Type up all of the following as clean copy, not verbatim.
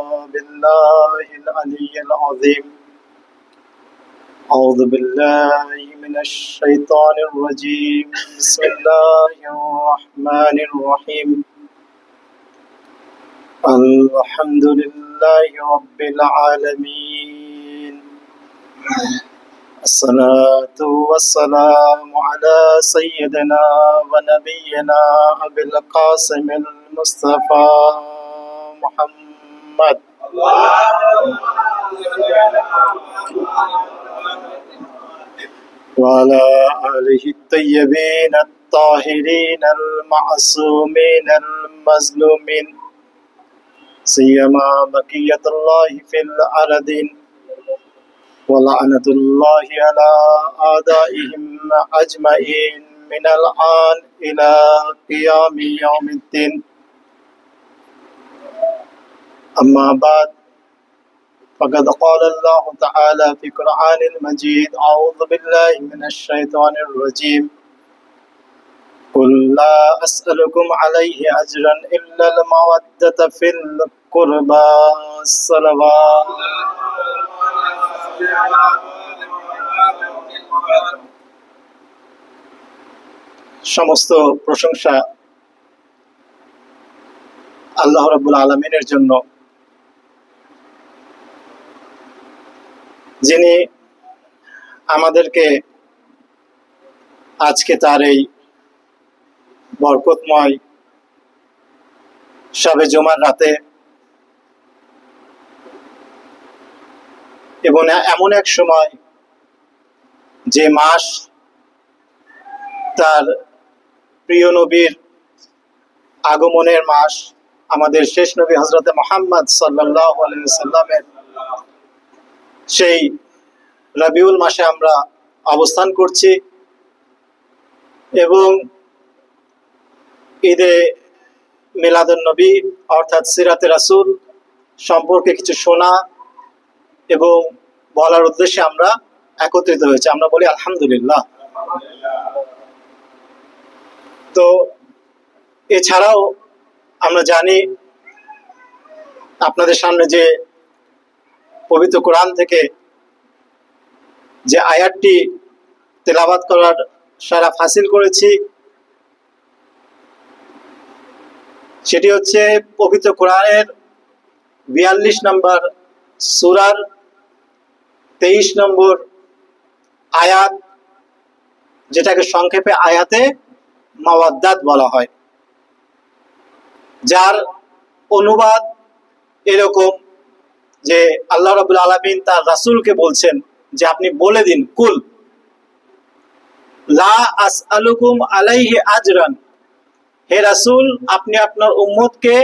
بالله العلي العظيم. أعوذ بالله من الشيطان الرجيم. بسم الله الرحمن الرحيم. الحمد لله رب العالمين. الصلاة والسلام على سيدنا ونبينا أبي القاسم المصطفى محمد وعلى آله الطيبين الطاهرين المعصومين المظلومين سيما بقية الله في الأرضين ولعنة الله على أعدائهم أجمعين من الآن إلى قيام يوم الدين. أما بعد فقد قال الله تعالى في القرآن المجيد: أعوذ بالله من الشيطان الرجيم. قل لا أسألكم عليه أجرا إلا المودة في القربى الصلوات. সমস্ত প্রশংসা আল্লাহ রাব্বুল আলামিনের জন্য, যিনি আমাদেরকে আজকে তার এই বরকতময় শবে জুমার রাতে এবং এমন এক সময় যে মাস তার প্রিয় নবীর আগমনের মাস, আমাদের শেষ নবী হযরত মুহাম্মদ সাল্লাল্লাহু আলাইহি ওয়াসাল্লামের সেই রবিউল মাসে আমরা অবস্থান করছি এবং ঈদে মিলাদুন নবী অর্থাৎ সিরাতে রাসূল সম্পর্কে কিছু শোনা এবং বলার উদ্দেশ্যে আমরা একত্রিত হয়েছি। আমরা বলি আলহামদুলিল্লাহ। তো এছাড়াও আমরা জানি আপনাদের সামনে যে পবিত্র কোরআন থেকে যে আয়াতটি তেলাওয়াত করার শরফ হাসিল করেছি সেটি হচ্ছে পবিত্র কোরআনের 42 নম্বর সূরার 23 নম্বর আয়াত, যেটাকে সংক্ষেপে আয়াতে মাওয়াদ্দাত বলা হয়, যার অনুবাদ এরকম যে আল্লাহ রাব্বুল আলামিন তার রাসূলকে বলছেন যে আপনি বলে দিন, কুল লা আসআলুকুম আলাইহি আজরান, হে রাসূল আপনি আপনার উম্মতকে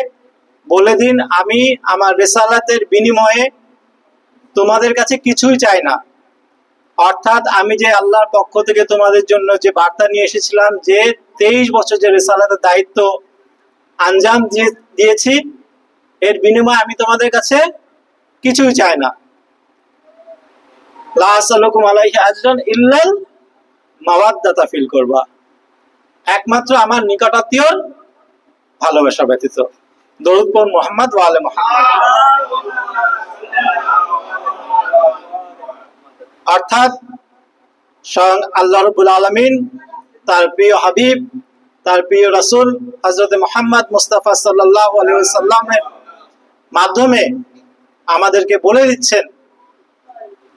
বলে দিন আমি আমার রিসালাতের বিনিময়ে তোমাদের কাছে কিছুই চাই না। অর্থাৎ আমি যে আল্লাহর পক্ষ থেকে তোমাদের জন্য যে বার্তা নিয়ে এসেছিলাম, যে 23 বছর যে রিসালাতের দায়িত্ব আঞ্জাম দিয়েছি, এর বিনিময়ে আমি তোমাদের কাছে কিছুই চাই না। লা আসআলুকুম আলাইহি আজরান ইল্লাল মাওয়াদ্দাতা ফিল কুরবা, একমাত্র আমার নিকটাত্মীয়র ভালোবাসা ব্যতীত। দরুদ পড়ুন মুহাম্মদ ওয়া আলে মুহাম্মদ। অর্থাৎ স্বয়ং আল্লাহ রাব্বুল আলামিন তার প্রিয় হাবিব, তার প্রিয় রাসূল হযরত মুহাম্মদ মুস্তাফা সাল্লাল্লাহু আলাইহি ওয়াসাল্লামের মাধ্যমে আমাদেরকে বলে দিচ্ছেন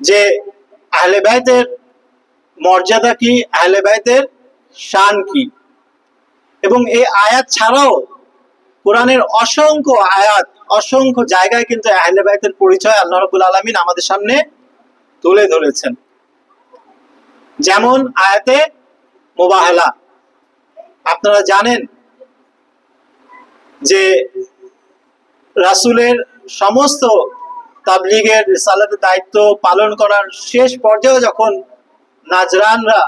যে আহলে বাইতের মর্যাদা কি, আহলে বাইতের শান কি। এবং এই আয়াত ছাড়াও কোরআনের অসংখ্য আয়াত, অসংখ্য জায়গায় কিন্তু আহলে বাইতের পরিচয় আল্লাহ রাব্বুল আলামিন আমাদের সামনে তুলে ধরেছেন। যেমন আয়াতে মুবাহালা, আপনারা জানেন যে রাসূলের সমস্ত তাবলীগের রিসালাতের দায়িত্ব পালন করার শেষ পর্যায়ে যখন নাজরানরা,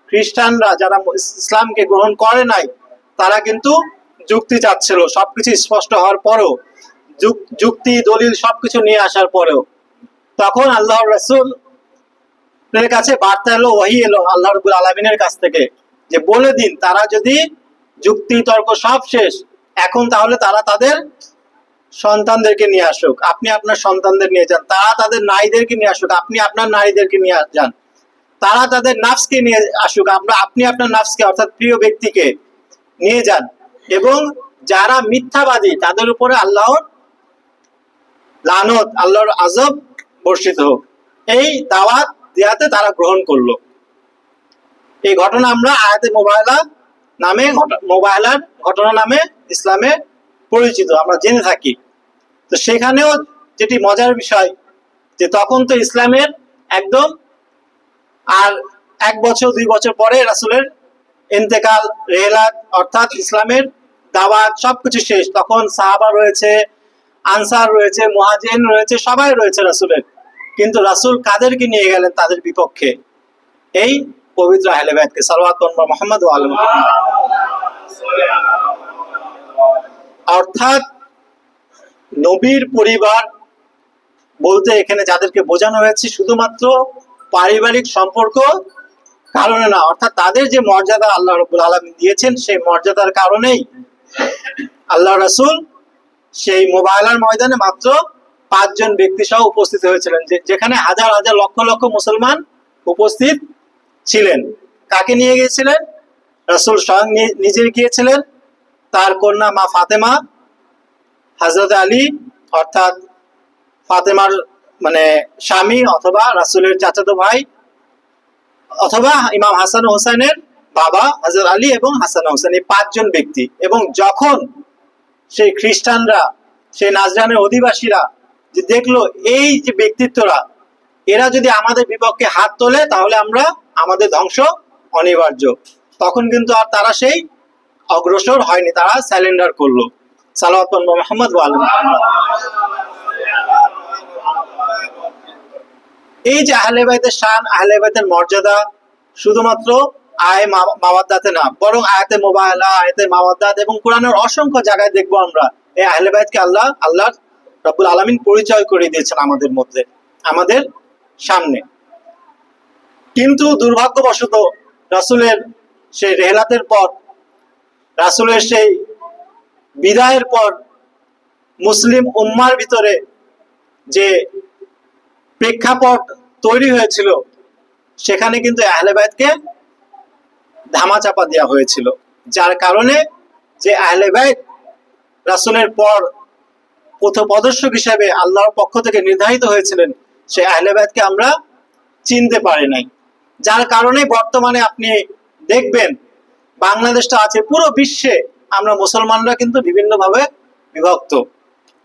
খ্রিস্টানরা যারা ইসলামকে গ্রহণ করে নাই, তারা কিন্তু যুক্তি চাচ্ছিল, সবকিছু স্পষ্ট হওয়ার পরেও, যুক্তি দলিল সবকিছু নিয়ে আসার পরেও, তখন আল্লাহর রাসূলের কাছে বার্তা এলো, ওহী এলো আল্লাহ রাব্বুল আলামিনের কাছ থেকে যে বলে দিন তারা যদি যুক্তি তর্ক সব শেষ, এখন তাহলে তারা তাদের সন্তানদেরকে নিয়ে আসুক, আপনি আপনার সন্তানদের নিয়ে যান। তারা তাদের নারীদেরকে নিয়ে আসুক, আপনি আপনার নারীদেরকে নিয়ে যান। তারা তাদের নাফসকে নিয়ে আসুক, আপনি আপনার নাফসকে অর্থাৎ প্রিয় ব্যক্তিকে নিয়ে যান। এবং যারা মিথ্যাবাদী তাদের উপরে আল্লাহর লানত, আল্লাহর আযব বর্ষিত হোক। এই দাওয়াত দেয়াতে তারা গ্রহণ করলো। এই ঘটনা আমরা আয়াতে মোবাইলার ঘটনা নামে ইসলামে পরিচিত, আমরা জেনে থাকি। তো সেখানেও যেটি মজার বিষয়, যে তখন তো ইসলামের একদম আর 1 বছর 2 বছর পরে রাসূলের ইন্তেকাল, রেহলাত, অর্থাৎ ইসলামের দাওয়াত সবকিছু শেষ। তখন সাহাবা রয়েছে, আনসার রয়েছে, মুহাজিরিন রয়েছে, সবাই রয়েছে রাসূলের। কিন্তু রাসূল কাদেরকে নিয়ে গেলেন তাদের বিপক্ষে? এই পবিত্র আহলে বাইতকে, সাল্লাল্লাহু আলাইহি মুহাম্মদ ওয়া আলি মুহাম্মদ। অর্থাৎ নবীর পরিবার বলতে এখানে যাদেরকে বোঝানো হয়েছে শুধুমাত্র পারিবারিক সম্পর্ক কারণে না, অর্থাৎ তাদের যে মর্যাদা আল্লাহ রাব্বুল আলামিন দিয়েছেন, সেই মর্যাদার কারণেই আল্লাহ রাসূল সেই মোবাইলার ময়দানে মাত্র 5 জন ব্যক্তি সহ উপস্থিত হয়েছিলেন, যেখানে হাজার হাজার লক্ষ লক্ষ মুসলমান উপস্থিত ছিলেন। কাকে নিয়ে গিয়েছিলেন? রাসূল স্বয়ং নিজে গিয়েছিলেন, তার কন্যা মা ফাতেমা, হযরত আলী অর্থাৎ ফাতেমার স্বামী অথবা রাসূলের চাচাতো ভাই, অথবা ইমাম হাসান ও হোসেনের বাবা হযরত আলী এবং হাসান ও হোসেন, এই 5 জন ব্যক্তি। এবং যখন সেই খ্রিস্টানরা, সেই নাজরানের অধিবাসীরা যে দেখলো এই যে ব্যক্তিত্বরা, এরা যদি আমাদের বিপক্ষে হাত তোলে তাহলে আমাদের ধ্বংস অনিবার্য, তখন কিন্তু আর তারা সেই অগ্রসর হয়নি, তারা সারেন্ডার করলো। সাল্লাল্লাহু আলাইহি মুহাম্মদ ওয়া আলি মুহাম্মদ। এই যে আহলে বাইতের শান, আহলে বাইতের মর্যাদা শুধুমাত্র মাওয়াদ্দাতে না, বরং আয়াতে মুবাহালা, আয়াতে মাওয়াদ্দাত এবং কোরআনের অসংখ্য জায়গায় দেখবো আমরা এই আহলে বাইতকে আল্লাহ রাব্বুল আলামিন পরিচয় করে দিয়েছেন আমাদের মধ্যে, আমাদের সামনে। কিন্তু দুর্ভাগ্যবশত রাসূলের সেই রেহলাতের পর, রাসূলের সেই বিদায়ের পর মুসলিম উম্মার ভিতরে যে প্রেক্ষাপট তৈরি হয়েছিল, সেখানে কিন্তু আহলে বাইতকে ধামাচাপা দেওয়া হয়েছিল, যার কারণে যে আহলে বাইত রাসূলের পর পথপ্রদর্শক হিসেবে আল্লাহর পক্ষ থেকে নির্ধারিত হয়েছিলেন, সেই আহলে বাইতকে আমরা চিনতে পারি নাই। যার কারণে বর্তমানে আপনি দেখবেন বাংলাদেশটা আছে, পুরো বিশ্বে আমরা মুসলমানরা কিন্তু বিভিন্নভাবে বিভক্ত।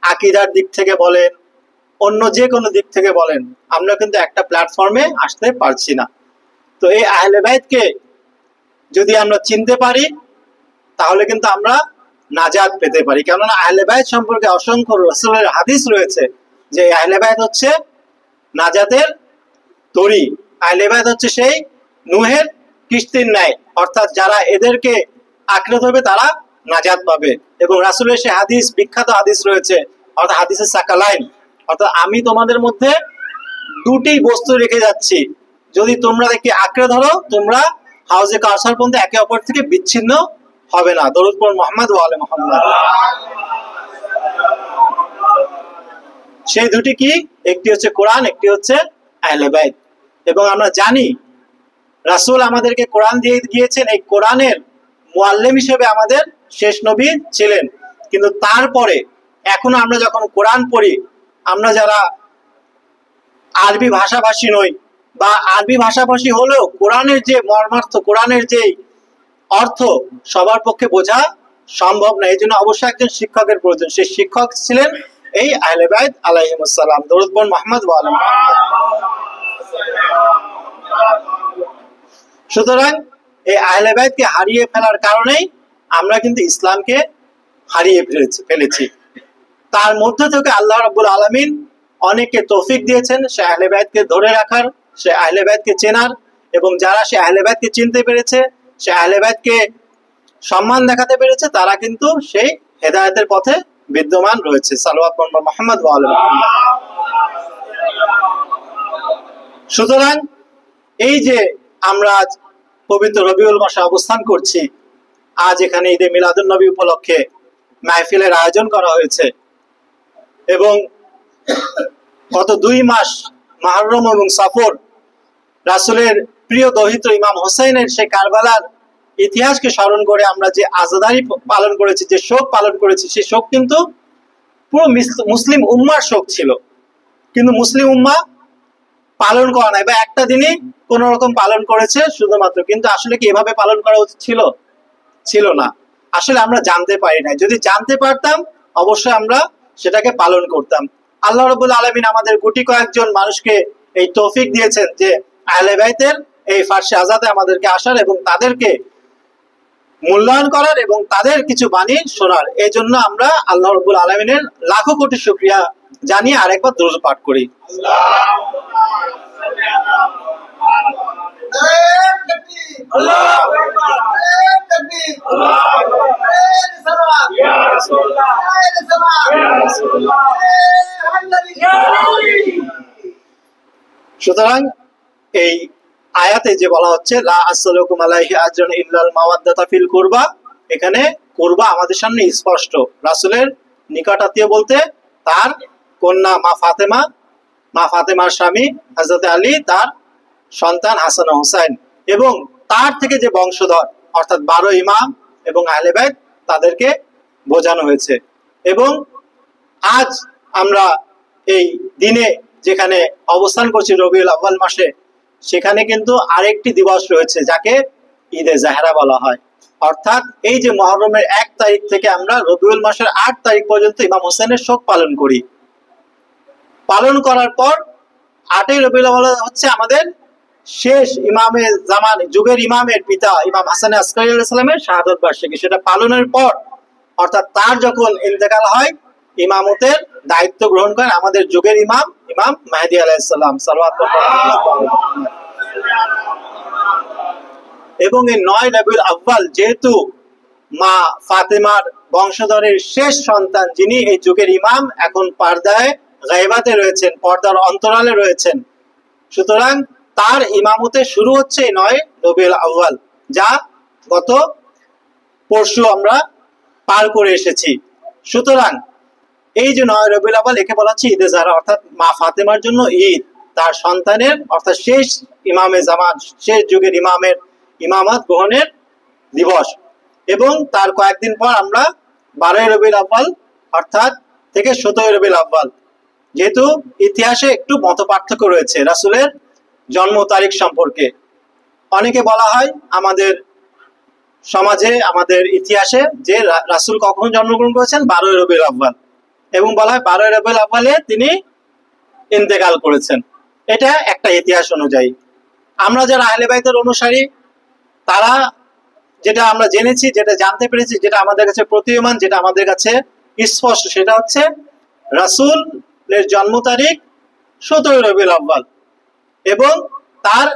আকীদার দিক থেকে বলেন, অন্য যে কোনো দিক থেকে বলেন, আমরা কিন্তু একটা প্ল্যাটফর্মে আসতে পারছি না। তো এই আহলে বাইতকে যদি আমরা চিনতে পারি তাহলে কিন্তু আমরা নাজাত পেতে পারি। কেননা আহলে বাইত সম্পর্কে অসংখ্য রাসূলের হাদিস রয়েছে যে আহলে বাইত হচ্ছে নাজাতের তরি, আহলে বাইত হচ্ছে সেই নূহের কিস্তির ন্যায়, অর্থাৎ যারা এদেরকে আঁকড়ে ধরবে তারা নাজাত পাবে। এবং রাসূলের সেই হাদিস, বিখ্যাত হাদিস রয়েছে, অর্থাৎ হাদিসের সাকালাইন, অর্থাৎ আমি তোমাদের মধ্যে 2টি বস্তু রেখে যাচ্ছি, যদি তোমরা দেখে আঁকড়ে ধরো তোমরা হাউজে কাউসার পর্যন্ত একে অপর থেকে বিচ্ছিন্ন হবে না। দরুদ পড়ুন মুহাম্মদ ওয়া আলি মুহাম্মদ। সেই 2টি কি? একটি হচ্ছে কোরআন, একটি হচ্ছে আহলে বাইত। এবং আমরা জানি রাসূল আমাদেরকে কোরআন দিয়ে গিয়েছেন, এই কোরআনের মুআল্লিম হিসেবে আমাদের শেষ নবী ছিলেন। কিন্তু তারপরে এখনো আমরা যখন কোরআন পড়ি, আমরা যারা আরবি ভাষাভাষী নই বা আরবি ভাষাভাষী হলেও কোরআনের যে মর্মার্থ, কোরআনের যে অর্থ সবার পক্ষে বোঝা সম্ভব না। এই জন্য অবশ্যই একজন শিক্ষকের প্রয়োজন। সেই শিক্ষক ছিলেন এই আহলে বাইত আলাইহিমুস সালাম। দরুদ পড়ুন মুহাম্মদ ওয়া আলি মুহাম্মদ। সুতরাং এই আহলে বাইতকে হারিয়ে ফেলার কারণেই আমরা কিন্তু ইসলামকে হারিয়ে ফেলেছি। তার মধ্যে থেকে আল্লাহ রাব্বুল আলামিন অনেককে তৌফিক দিয়েছেন সে আহলে বাইতকে ধরে রাখার, সে আহলে বাইতকে চেনার, এবং যারা সে আহলে বাইতকে চিনতে পেরেছে, সে আহলে বাইতকে সম্মান দেখাতে পেরেছে, তারা কিন্তু সেই হেদায়েতের পথে বিদ্যমান রয়েছে। সাল্লাল্লাহু আলাইহি মুহাম্মদ ওয়া আলি মুহাম্মদ। সুতরাং এই যে আমরা আজ পবিত্র রবিউল মাসে অবস্থান করছি, আজ এখানে ঈদে মিলাদুন নবী উপলক্ষে মাহফিলের আয়োজন করা হয়েছে। এবং গত 2 মাস মুহররম এবং সফর রাসূলের প্রিয় দহিত ইমাম হোসেনের সেই কারবালার ইতিহাসকে স্মরণ করে আমরা যে আজাদারি পালন করেছি, যে শোক পালন করেছি, সেই শোক কিন্তু পুরো মুসলিম উম্মার শোক ছিল, কিন্তু মুসলিম উম্মা পালন করা নাই বা একটা দিনই কোন রকম পালন করেছে শুধুমাত্র। কিন্তু আসলে কি এভাবে পালন করা উচিত ছিল? ছিল না। আসলে আমরা জানতে পারি না, যদি জানতে পারতাম অবশ্যই আমরা সেটাকে পালন করতাম। আল্লাহ রাব্বুল আলামিন আমাদের গুটি কয়েকজন মানুষকে এই তৌফিক দিয়েছেন যে আহলে বাইতের এই ফারসে আজাদে আমাদেরকে আসার এবং তাদেরকে মূল্যায়ন করার এবং তাদের কিছু বাণী শোনার। এই জন্য আমরা আল্লাহ রাব্বুল আলামিনের লাখো কোটি শুকরিয়া জানিয়ে আরেকবার দরুদ পাঠ করি। সুতরাং এই আয়াতে যে বলা হচ্ছে লা আসসালুকুম আলাইহি আজরান ইল্লাল মাওয়াদ্দাতা ফিল কুরবা, এখানে কুরবা আমাদের সামনে স্পষ্ট। রাসূলের নিকট আত্মীয় বলতে তার কন্যা মা ফাতেমার স্বামী হযরত আলী, তার সন্তান হাসান ও হুসাইন, এবং তার থেকে যে বংশধর অর্থাৎ 12 ইমাম এবং আহলে বাইত তাদেরকে বোঝানো হয়েছে। এবং আজ আমরা এই দিনে যেখানে অবস্থান করছি রবিউল আউয়াল মাসে, সেখানে কিন্তু আরেকটি দিবস রয়েছে যাকে ঈদে জাহরা বলা হয়। অর্থাৎ এই যে মুহররমের 1 তারিখ থেকে আমরা রবিউল মাসের 8 তারিখ পর্যন্ত ইমাম হোসেনের শোক পালন করি। পালন করার পর 8ই রবিউল আউয়াল হচ্ছে আমাদের শেষ ইমামে জামান যুগের ইমামের পিতা ইমাম হাসান আসকারী আলাইহিস সালামের শাহাদাত বার্ষিকী। সেটা পালনের পর অর্থাৎ তার যখন ইন্তেকাল হয়, ইমামতের দায়িত্ব গ্রহণ করেন আমাদের যুগের ইমাম মাহদী আলাইহিস সালাম সাল্লাল্লাহু। এবং এই 9 রবিউল আউয়াল যেহেতু মা ফাতেমার বংশধরের শেষ সন্তান, যিনি এই যুগের ইমাম, এখন পর্দায় গায়বাতে রয়েছেন, পর্দার অন্তরালে রয়েছেন, সুতরাং তার ইমামতে শুরু হচ্ছে 9 রবিউল আউয়াল, যা গত পরশু আমরা পার করে এসেছি। সুতরাং এই যে 9 রবিউল আউয়াল, একে বলা হচ্ছে ঈদে জাহরা, অর্থাৎ মা ফাতেমার জন্য ঈদ, তার সন্তানের অর্থাৎ শেষ ইমামে জামান, শেষ যুগের ইমামের ইমামত গ্রহণের দিবস। এবং তার কয়েকদিন পর আমরা 12 রবিউল আউয়াল অর্থাৎ থেকে 17 রবিউল আউয়াল, যেহেতু ইতিহাসে একটু মতপার্থক্য রয়েছে রাসূলের জন্ম তারিখ সম্পর্কে। অনেকে বলা হয় আমাদের সমাজে, আমাদের ইতিহাসে, যে রাসূল কখন জন্মগ্রহণ করেছেন 12 রবিউল আউয়াল, এবং বলা হয় 12 রবিউল আউয়ালে তিনি ইন্তেকাল করেছেন। এটা একটা ইতিহাস অনুযায়ী। আমরা যারা আহলে বাইতের অনুসারী, তারা যেটা আমরা জেনেছি, যেটা জানতে পেরেছি, যেটা আমাদের কাছে প্রতীয়মান, যেটা আমাদের কাছে স্পষ্ট, সেটা হচ্ছে রাসূলের জন্ম তারিখ 17 রবিউল আউয়াল এবং তার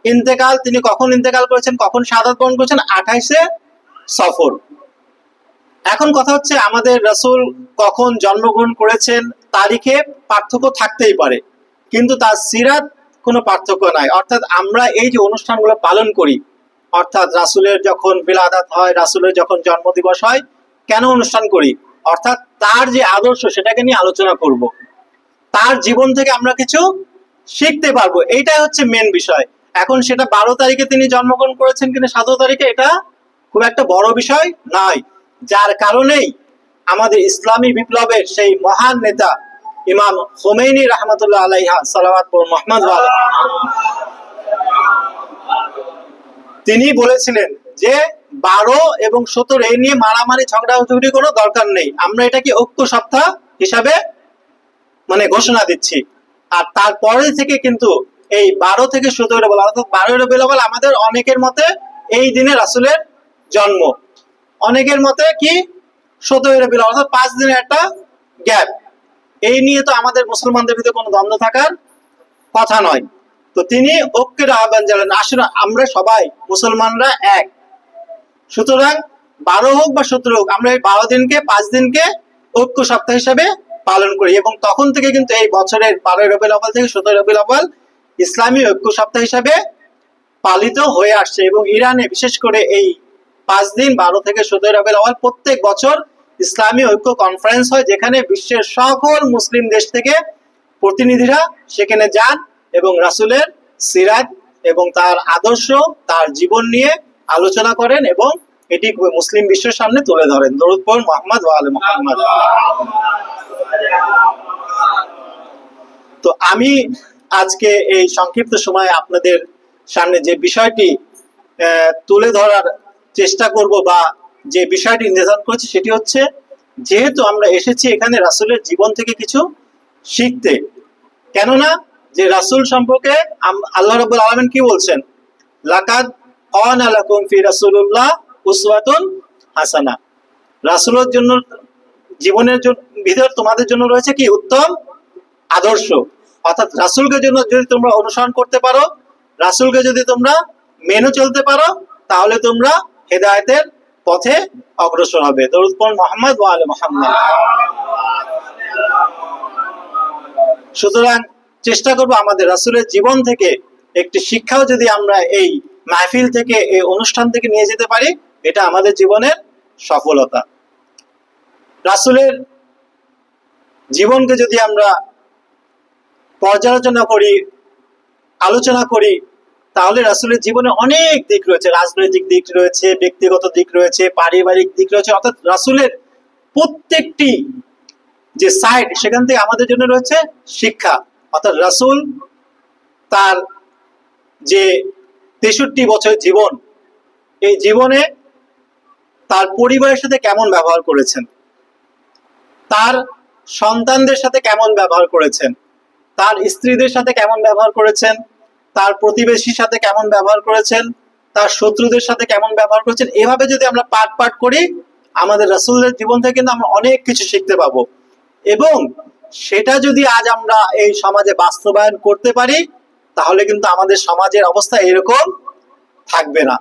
ইন্তেকাল, তিনি কখন ইন্তেকাল করেছেন, কখন শাহাদাত বরণ করেছেন, 28শে সফর। এখন কথা হচ্ছে আমাদের রাসূল কখন জন্মগ্রহণ করেছেন তারিখে পার্থক্য থাকতেই পারে, কিন্তু তার সিরাত কোনো পার্থক্য নাই। অর্থাৎ আমরা এই যে অনুষ্ঠানগুলো পালন করি, অর্থাৎ রাসূলের যখন বিলাদাত হয়, রাসূলের যখন জন্মদিবস হয়, কেন অনুষ্ঠান করি? অর্থাৎ তার যে আদর্শ সেটাকে নিয়ে আলোচনা করব, তার জীবন থেকে আমরা কিছু শিখতে পারবো, এইটাই হচ্ছে মেন বিষয়। এখন সেটা 12 তারিখে তিনি জন্মগ্রহণ করেছেন কিনা 17 তারিখে, এটা খুব একটা বড় বিষয় নয়। যার কারণেই আমাদের ইসলামী বিপ্লবের সেই মহান নেতা ইমাম খোমেনি রাহমাতুল্লাহ আলাইহি সালাওয়াত মুহাম্মদ তিনি বলেছিলেন যে 12 এবং 17 এই নিয়ে মারামারি ঝগড়াঝগড়ি কোনো দরকার নেই, আমরা এটাকে ঐক্য সপ্তাহ হিসাবে ঘোষণা দিচ্ছি। আর তারপরে থেকে কিন্তু এই 12 থেকে 17 বলা, অর্থাৎ 12 রবিউল আউয়াল আমাদের অনেকের মতে এই দিনে রাসূলের জন্ম, অনেকের মতে কি 17 রবিউল আউয়াল, অর্থাৎ 5 দিনের একটা গ্যাপ। এই নিয়ে তো আমাদের মুসলমানদের ভিতরে কোনো দ্বন্দ্ব থাকার কথা নয়। তো তিনি ঐক্যের আহ্বান জানালেন, আসলে আমরা সবাই মুসলমানরা এক, সুতরাং 12 হোক বা 17 হোক, আমরা এই 12 দিনকে 5 দিনকে ঐক্য সপ্তাহ হিসেবে পালন করি। এবং তখন থেকে কিন্তু এই বছরের 12 রবিউল আউয়াল থেকে 17 রবিউল আউয়াল ইসলামী ঐক্য সপ্তাহ হিসেবে পালিত হয়ে আসছে। এবং ইরানে বিশেষ করে এই 5 দিন 12 থেকে 17 রবিউল আউয়াল প্রত্যেক বছর ইসলামী ঐক্য কনফারেন্স হয়, যেখানে বিশ্বের সকল মুসলিম দেশ থেকে প্রতিনিধিরা সেখানে যান এবং রাসূলের সিরাত এবং তার আদর্শ, তার জীবন নিয়ে আলোচনা করেন এবং এটি মুসলিম বিশ্বের সামনে তুলে ধরেন। দরুদ পড়ুন মুহাম্মদ ওয়া আলে মুহাম্মদ। তো আমি আজকে এই সংক্ষিপ্ত সময়ে আপনাদের সামনে যে বিষয়টি তুলে ধরার চেষ্টা করব বা যে বিষয়টি নির্ধারণ করেছি সেটি হচ্ছে, যেহেতু আমরা এসেছি এখানে রাসূলের জীবন থেকে কিছু শিখতে, কেননা যে রাসূল সম্পর্কে আল্লাহ রাব্বুল আলামিন কি বলছেন, লাকাদ কানা লাকুম ফি রাসূলিল্লাহ উসওয়াতুন হাসানা, রাসূলের জন্য জীবনের ভিতর তোমাদের জন্য রয়েছে কি উত্তম আদর্শ। অর্থাৎ রাসূলকে জন্য যদি তোমরা অনুসরণ করতে পারো, রাসূলকে যদি তোমরা মেনে চলতে পারো, তাহলে তোমরা হেদায়েতের পথে অগ্রসর হবে। দরুদ পড়ুন মুহাম্মদ ওয়া আলে মুহাম্মদ। সুতরাং চেষ্টা করব আমাদের রাসূলের জীবন থেকে একটি শিক্ষাও যদি আমরা এই মাহফিল থেকে, এই অনুষ্ঠান থেকে নিয়ে যেতে পারি, এটা আমাদের জীবনের সফলতা। রাসূলের জীবনকে যদি আমরা পর্যালোচনা করি, আলোচনা করি, তাহলে রাসূলের জীবনে অনেক দিক রয়েছে, রাজনৈতিক দিক রয়েছে, ব্যক্তিগত দিক রয়েছে, পারিবারিক দিক রয়েছে। অর্থাৎ রাসূলের প্রত্যেকটি যে সাইড, সেখান থেকে আমাদের জন্য রয়েছে শিক্ষা। অর্থাৎ রাসূল তার যে 63 বছর জীবন, এই জীবনে তার পরিবারের সাথে কেমন ব্যবহার করেছেন, তার সন্তানদের সাথে কেমন ব্যবহার করেছেন, তার স্ত্রীদের সাথে কেমন ব্যবহার করেছেন, তার প্রতিবেশীর সাথে কেমন ব্যবহার করেছেন, তার শত্রুদের সাথে কেমন ব্যবহার করেছেন, এভাবে যদি আমরা পাঠ পাঠ করি, আমাদের রাসূলের জীবন থেকে কিন্তু আমরা অনেক কিছু শিখতে পাবো। এবং সেটা যদি আজ আমরা এই সমাজে বাস্তবায়ন করতে পারি, তাহলে কিন্তু আমাদের সমাজের অবস্থা এরকম থাকবে না।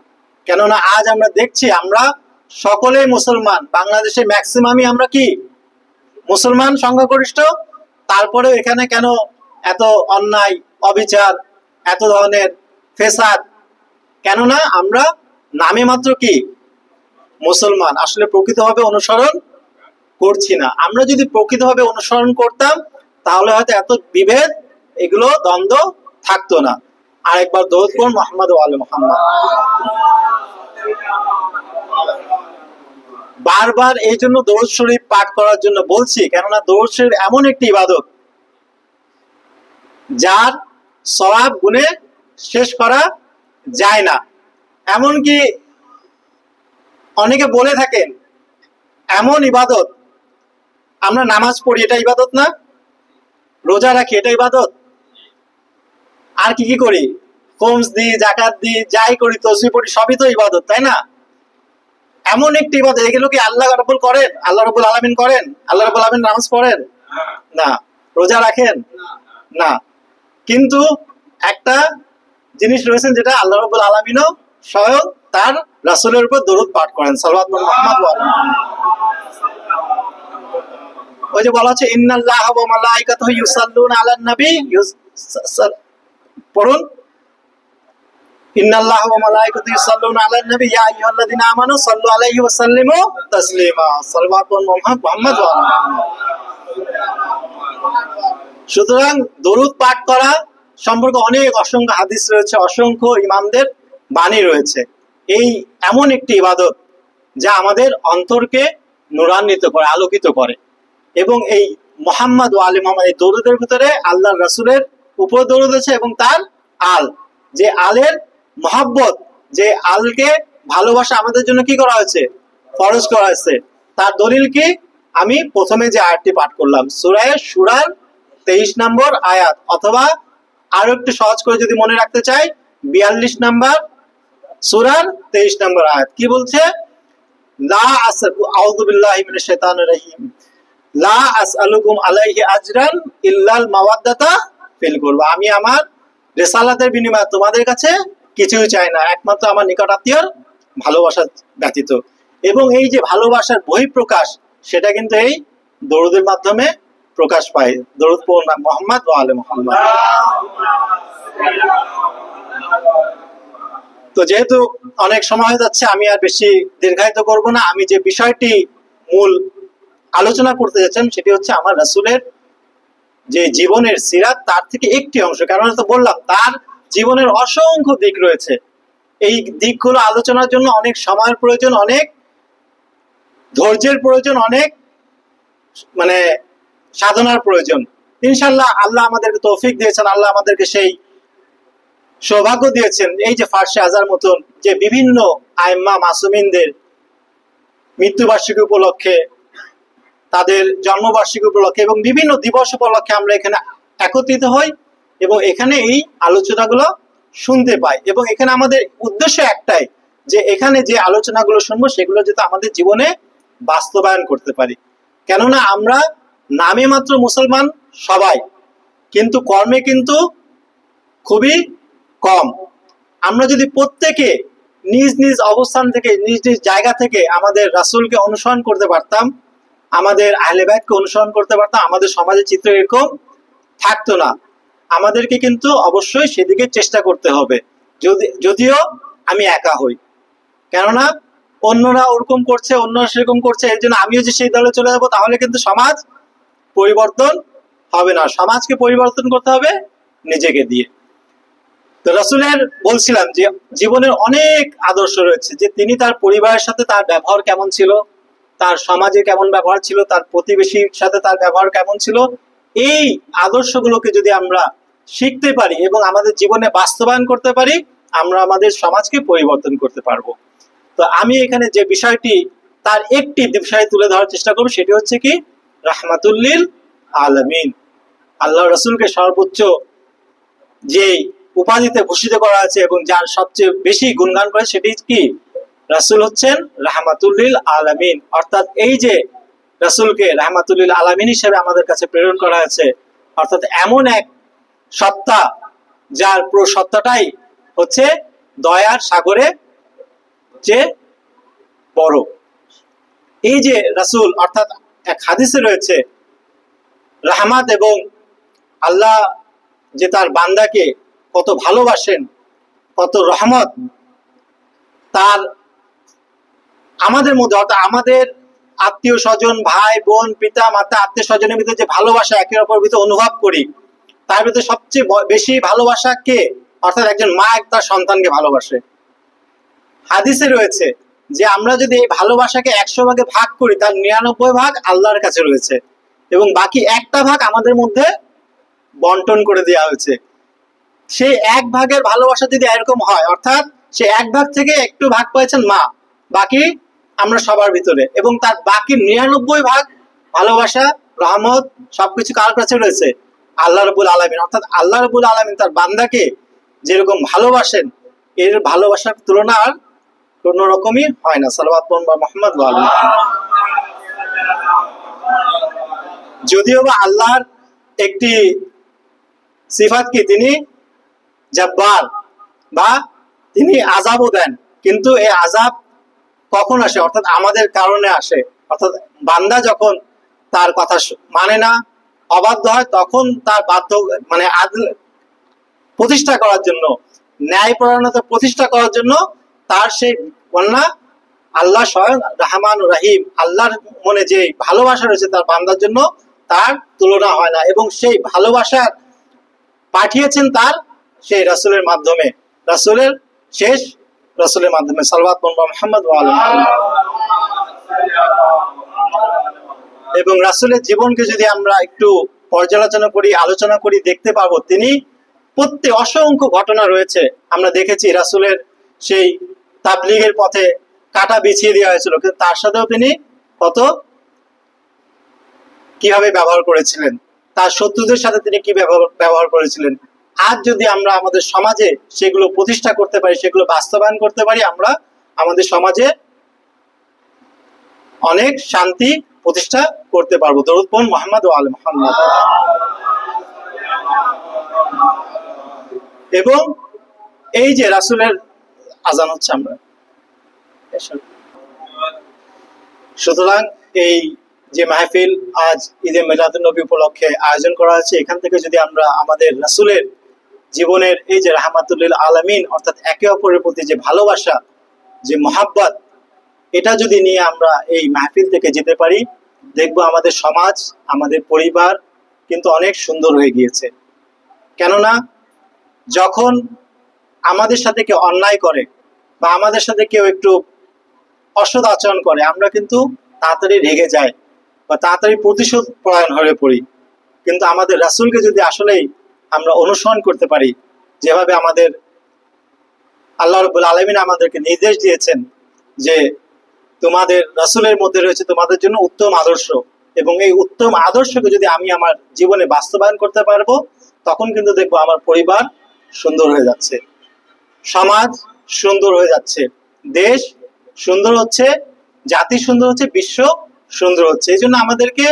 কেননা আজ আমরা দেখছি, আমরা সকলেই মুসলমান, বাংলাদেশে ম্যাক্সিমামই আমরা কি মুসলমান সংখ্যাগরিষ্ঠ, তারপরেও এখানে কেন এত অন্যায়, অবিচার, এত ধরনের ফেসাদ? কেননা আমরা নামে মাত্র কি মুসলমান, আসলে প্রকৃতভাবে অনুসরণ করছি না। আমরা যদি প্রকৃতভাবে অনুসরণ করতাম, তাহলে হয়তো এত বিভেদ, এগুলো দ্বন্দ্ব থাকতো না। আরেকবার দরুদ পড়ুন মুহাম্মদ ওয়া আলে মুহাম্মদ। বারবার এই জন্য দরুদ শরীফ পাঠ করার জন্য বলছি, কেননা দরুদ শরীফ এমন একটি ইবাদত যার সওয়াব গুণে শেষ করা যায় না। এমনকি অনেকে বলে থাকেন, এমন ইবাদত, আমরা নামাজ পড়ি, এটা ইবাদত না? রোজা রাখি, এটা ইবাদত? আর কি কি করি, খোমস দিই, যাকাত দিই, যাই করি, তসবিহ পড়ি, সবই তো ইবাদত, তাই না? এমন একটি ইবাদত, এগুলো কি আল্লাহ রাব্বুল করেন, আল্লাহ রাব্বুল আলামিন করেন? আল্লাহ রাব্বুল আলামিন নামাজ পড়েন না? রোজা রাখেন না? কিন্তু একটা জিনিস রয়েছেন, যেটা আল্লাহ রাব্বুল আলামিনও স্বয়ং তার রাসূলের উপর দরুদ পাঠ করেন, সাল্লাল্লাহু মুহাম্মদ ওয়া আলিহি। ওই যে বলা হচ্ছে, ইন্নাল্লাহা ওয়া মালাইকাতাহু ইউসাল্লুনা আলান নবী, পড়ুন, ইন্নাল্লাহা ওয়া মালাইকাতাহু ইউসাল্লুনা আলান নবী ইয়া আইয়ুহাল্লাযীনা আমানু সাল্লু আলাইহি ওয়া সাল্লিমু তাসলিমা, সাল্লাল্লাহু মুহাম্মদ ওয়া আলিহি। সুতরাং দরুদ পাঠ করা সম্পর্কে অনেক অসংখ্য হাদিস রয়েছে, অসংখ্য ইমামদের বাণী রয়েছে। এই এমন একটি ইবাদত যা আমাদের অন্তরকে নূরান্বিত করে, আলোকিত করে। এবং এই মুহাম্মদ ওয়া আলি মুহাম্মদ, এই দরুদের ভিতরে আল্লাহর রাসূলের উপর দরুদ আছে এবং তার আল, যে আলের মহব্বত, যে আলকে ভালোবাসা আমাদের জন্য কি করা হয়েছে, ফরজ করা হয়েছে। তার দলিল কি? আমি প্রথমে যে আয়াতটি পাঠ করলাম, সূরা শুরার 23 নম্বর আয়াত, অথবা আরো একটু সহজ করে যদি মনে রাখতে চাই, 42 নম্বর সূরার 23 নম্বর আয়াত কি বলছে? লা আউযু বিল্লাহি মিনাশ শাইতানির রাজিম, লা আসআলুকুম আলাইহি আজরান ইল্লাল মাওয়াদ্দাতা ফিল কুরবা, আমি আমার রিসালাতের বিনিময়ে তোমাদের কাছে কিছুই চাই না, একমাত্র আমার নিকট আত্মীয়র ভালোবাসা ব্যতীত। এবং এই যে ভালোবাসার বহিঃপ্রকাশ, সেটা কিন্তু এই দরুদের মাধ্যমে প্রকাশ পায়। দরুদ পড়ুন মুহাম্মদ ওয়া আলে মুহাম্মদ। তো যেহেতু অনেক সময় হয়ে যাচ্ছে, আমি আর বেশি দীর্ঘায়িত করব না। আমি যে বিষয়টি মূল আলোচনা করতে যাচ্ছেন সেটি হচ্ছে আমার রাসূলের যে জীবনের সিরাত, তার থেকে একটি অংশ। কারণ তো বললাম তার জীবনের অসংখ্য দিক রয়েছে, এই দিকগুলো আলোচনার জন্য অনেক সময়ের প্রয়োজন, অনেক ধৈর্যের প্রয়োজন, অনেক মানে সাধনার প্রয়োজন। ইনশাল্লাহ আল্লাহ আমাদেরকে তৌফিক দিয়েছেন, আল্লাহ আমাদেরকে সেই সৌভাগ্য দিয়েছেন এই যে ফার্সে আজার মতন যে বিভিন্ন আইম্মা মাসুমিনদের মৃত্যুবার্ষিকী উপলক্ষে, তাদের জন্মবার্ষিকী উপলক্ষে এবং বিভিন্ন দিবস উপলক্ষে আমরা এখানে একত্রিত হই এবং এখানে এই আলোচনাগুলো শুনতে পাই। এবং এখানে আমাদের উদ্দেশ্য একটাই, যে এখানে যে আলোচনাগুলো শুনবো সেগুলো যাতে আমাদের জীবনে বাস্তবায়ন করতে পারি। কেননা আমরা নামে মাত্র মুসলমান সবাই, কিন্তু কর্মে কিন্তু খুবই কম। আমরা যদি প্রত্যেকে নিজ নিজ অবস্থান থেকে, নিজ নিজ জায়গা থেকে আমাদের রাসূলকে অনুসরণ করতে পারতাম, আমাদের আহলে বাইতকে অনুসরণ করতে পারতাম, আমাদের সমাজের চিত্র এরকম থাকতো না। আমাদেরকে কিন্তু অবশ্যই সেদিকে চেষ্টা করতে হবে, যদিও আমি একা হই। কেননা অন্যরা ওরকম করছে, অন্যরা সেরকম করছে, এর জন্য আমিও যে সেই দলে চলে যাবো, তাহলে কিন্তু সমাজ পরিবর্তন হবে না। সমাজকে পরিবর্তন করতে হবে নিজেকে দিয়ে। তো রাসূলের বলছিলাম যে জীবনের অনেক আদর্শ রয়েছে, যে তিনি তার পরিবারের সাথে তার ব্যবহার কেমন ছিল, তার সমাজে কেমন ব্যবহার ছিল, তার প্রতিবেশীর সাথে তার ব্যবহার কেমন ছিল। এই আদর্শগুলোকে যদি আমরা শিখতে পারি এবং আমাদের জীবনে বাস্তবায়ন করতে পারি, আমরা আমাদের সমাজকে পরিবর্তন করতে পারবো। তো আমি এখানে যে বিষয়টি, তার একটি বিষয় তুলে ধরার চেষ্টা করব, সেটি হচ্ছে কি রাহমাতুল লিল আলামিন। আল্লাহ রাসূলকে সর্বোচ্চ যে উপাধিতে ভূষিত করা আছে এবং যার সবচেয়ে বেশি গুণগান করে, সেটি কি রাসূল হচ্ছেন রাহমাতুল লিল আলামিন। অর্থাৎ এই যে রাসূলকে রাহমাতুল লিল আলামিন হিসেবে আমাদের কাছে প্রেরণ করা হয়েছে, অর্থাৎ এমন এক সত্তা যার পুরো সত্তাটাই হচ্ছে দয়ার সাগরে যে বড়। এই যে রাসূল, অর্থাৎ এক হাদিসে রয়েছে রাহমাত, এবং আল্লাহ যে তার বান্দাকে কত ভালোবাসেন, কত রহমত তার আমাদের মধ্যে, অর্থাৎ আমাদের আত্মীয় স্বজন, ভাই বোন, পিতা মাতা, আত্মীয় স্বজনের ভিতরে যে ভালোবাসা একে অপরের ভিতরে অনুভব করি, তার ভিতরে সবচেয়ে বেশি ভালোবাসা কে? অর্থাৎ একজন মা তার সন্তানকে ভালোবাসে। হাদিসে রয়েছে যে আমরা যদি এই ভালোবাসাকে 100 ভাগে ভাগ করি, তার 99 ভাগ আল্লাহর কাছে রয়েছে এবং বাকি একটা ভাগ আমাদের মধ্যে বন্টন করে দেওয়া হয়েছে। সেই এক ভাগের ভালোবাসা যদি এরকম হয়, অর্থাৎ সে এক ভাগ থেকে একটু ভাগ পাইছেন মা, বাকি আমরা সবার ভিতরে, এবং তার বাকি 99 ভাগ ভালোবাসা, রহমত সবকিছু কার কাছে রয়েছে? আল্লাহ রাব্বুল আলামিন। অর্থাৎ আল্লাহ রাব্বুল আলামিন তার বান্দাকে যেরকম ভালোবাসেন, এর ভালোবাসার তুলনা আর কোন রকমই হয় না। সাল্লাল্লাহু আলাইহি মুহাম্মদ ওয়া আলিহি। যদিও বা আল্লাহর একটি সিফাত কি, তিনি জব্বার, বা তিনি আযাবও দেন, কিন্তু এই আযাব কখন আসে? অর্থাৎ আমাদের কারণে আসে। অর্থাৎ বান্দা যখন তার কথা মানে না, অবাধ্য হয়, তখন তার বাধ্য মানে আদল প্রতিষ্ঠা করার জন্য, ন্যায়পরায়ণতা প্রতিষ্ঠা করার জন্য তার সেই বন্যা আল্লাহ স্বয়ং রহমান রাহিম, আল্লাহর মনে যে ভালোবাসা রয়েছে তার বান্দার জন্য, তার তুলনা হয় না। এবং সেই ভালোবাসা পাঠিয়েছেন তার সেই রাসূলের মাধ্যমে, রাসূলের শেষ রাসূলের মাধ্যমে, সাল্লাল্লাহু আলাইহি মুহাম্মদ ওয়া আলিহি। এবং রাসূলের জীবনকে যদি আমরা একটু পর্যালোচনা করি, আলোচনা করি, দেখতে পাবো তিনি প্রত্যেক অসংখ্য ঘটনা রয়েছে। আমরা দেখেছি রাসূলের সেই তাবলীগের পথে কাঁটা বিছিয়ে দেওয়া হয়েছিল, কিন্তু তার সাথেও তিনি কত কিভাবে ব্যবহার করেছিলেন, তার শত্রুদের সাথে তিনি কি ব্যবহার করেছিলেন। আজ যদি আমরা আমাদের সমাজে সেগুলো প্রতিষ্ঠা করতে পারি, সেগুলো বাস্তবায়ন করতে পারি, আমরা আমাদের সমাজে অনেক শান্তি প্রতিষ্ঠা করতে পারবো। দরুদ পড়ুন মুহাম্মদ ওয়া আলি মুহাম্মদ। এবং এই যে রাসূলের আজান হচ্ছে, আমরা সুতরাং এই যে মাহফিল আজ ঈদে মিলাদুন নবী উপলক্ষে আয়োজন করা হয়েছে, এখান থেকে যদি আমরা আমাদের রাসূলের জীবনের এই যে রাহমাতুল লিল আলামিন, অর্থাৎ একে অপরের প্রতি যে ভালোবাসা, যে মহাব্বত, এটা যদি নিয়ে আমরা এই মাহফিল থেকে যেতে পারি, দেখবো আমাদের সমাজ, আমাদের পরিবার কিন্তু অনেক সুন্দর হয়ে গিয়েছে। কেননা যখন আমাদের সাথে কেউ অন্যায় করে বা আমাদের সাথে কেউ একটু অসৎ আচরণ করে, আমরা কিন্তু তাড়াতাড়ি রেগে যাই বা তাড়াতাড়ি প্রতিশোধ পরায়ণ হয়ে পড়ি। কিন্তু আমাদের রাসূলকে যদি আসলেই আমরা অনুসরণ করতে পারি, যেভাবে আমাদের আল্লাহ রাব্বুল আলামিন আমাদেরকে নির্দেশ দিয়েছেন যে তোমাদের রাসূলের মধ্যে রয়েছে তোমাদের জন্য উত্তম আদর্শ, এবং এই উত্তম আদর্শকে যদি আমি আমার জীবনে বাস্তবায়ন করতে পারবো, তখন কিন্তু দেখবো আমার পরিবার সুন্দর হয়ে যাচ্ছে, সমাজ সুন্দর হয়ে যাচ্ছে, দেশ সুন্দর হচ্ছে, জাতি সুন্দর হচ্ছে, বিশ্ব সুন্দর হচ্ছে। এই জন্য আমাদেরকে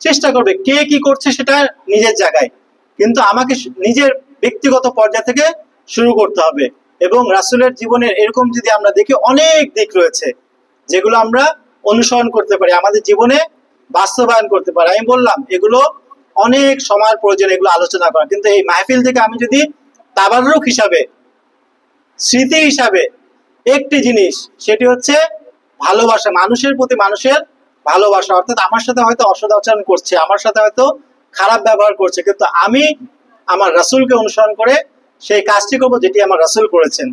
চেষ্টা করবে, কে কি করছে সেটা নিজের জায়গায়, কিন্তু আমাকে নিজের ব্যক্তিগত পর্যায় থেকে শুরু করতে হবে। এবং রাসূলের জীবনের এরকম যদি আমরা দেখি, অনেক দিক রয়েছে যেগুলো আমরা অনুসরণ করতে পারি, আমাদের জীবনে বাস্তবায়ন করতে পারি। আমি বললাম এগুলো অনেক সময়ের প্রয়োজন এগুলো আলোচনা করা, কিন্তু এই মাহফিল থেকে আমি যদি তাবাররুক হিসাবে, স্মৃতি হিসাবে একটি জিনিস, সেটি হচ্ছে ভালোবাসা, মানুষের প্রতি মানুষের ভালোবাসা। অর্থাৎ আমার সাথে হয়তো অসৎ আচরণ করছে, আমার সাথে হয়তো খারাপ ব্যবহার করছে, কিন্তু আমি আমার রাসূলকে অনুসরণ করে সেই কাজটি করবো যেটি আমার রাসূল করেছেন।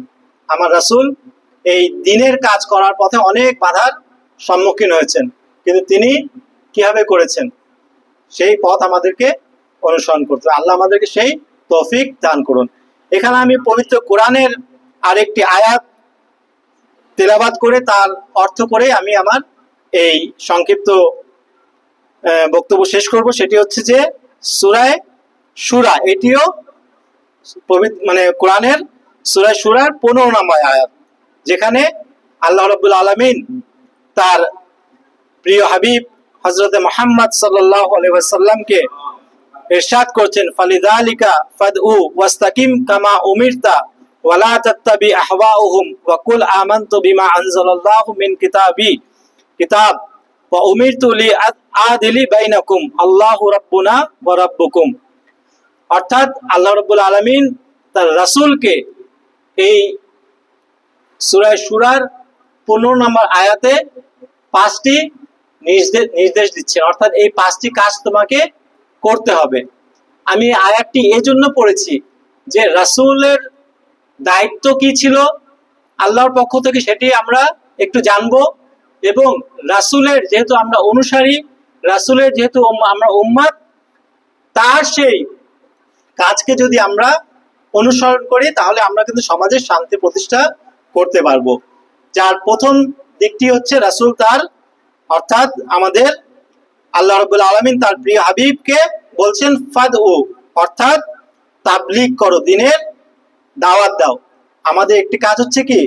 আমার রাসূল এই দিনের কাজ করার পথে অনেক বাধার সম্মুখীন হয়েছেন, কিন্তু তিনি কিভাবে করেছেন সেই পথ আমাদেরকে অনুসরণ করতে হবে। আল্লাহ আমাদেরকে সেই তৌফিক দান করুন। এখানে আমি পবিত্র কোরআনের আরেকটি আয়াত তেলাওয়াত করে তার অর্থ করে আমি আমার এই সংক্ষিপ্ত বক্তব্য শেষ করব। সেটি হচ্ছে যে সূরা শূরা, এটিও মানে কোরআনের সূরা শূরার 15 নম্বর আয়াত, যেখানে আল্লাহ রাব্বুল আলামিন তার প্রিয় হাবিব হযরত মুহাম্মদ সাল্লাল্লাহু আলাইহি ওয়াসাল্লামকে ইরশাদ করছেন, ফালিযালিকা ফাদউ ওয়াস্তাকিম কামা উমিরতা ওয়ালা তাত্তাবি আহওয়াউহুম ওয়া কুল আমানতু বিমা আনজালাল্লাহু মিন কিতাব ওয়া উমিরতু লিআদিলি বাইনাকুম আল্লাহু রাব্বুনা ওয়া রাব্বুকুম। অর্থাৎ আল্লাহ রাব্বুল আলামিন তার রাসূলকে এই সূরা শূরার 15 নম্বর আয়াতে 5টি নির্দেশ দিচ্ছেন, অর্থাৎ এই 5টি কাজ তোমাকে করতে হবে। আমি আয়াতটি এজন্য পড়েছি যে রাসূলের দায়িত্ব কি ছিল আল্লাহর পক্ষ থেকে সেটি আমরা একটু জানবো, এবং রাসূলের যেহেতু আমরা অনুসারী, রাসূলের যেহেতু আমরা উম্মত, তার সেই কাজকে যদি আমরা অনুসরণ করি তাহলে আমরা কিন্তু সমাজের শান্তি প্রতিষ্ঠা করতে পারবো। যার প্রথম দিকটি হচ্ছে রাসূল তার, অর্থাৎ আমাদের আল্লাহ রাব্বুল আলামিন তার প্রিয় হাবিবকে বলছেন ফাদউ, অর্থাৎ তাবলীগ করো, দিনের দাওয়াত দাও। আমাদের একটি কাজ হচ্ছে কি,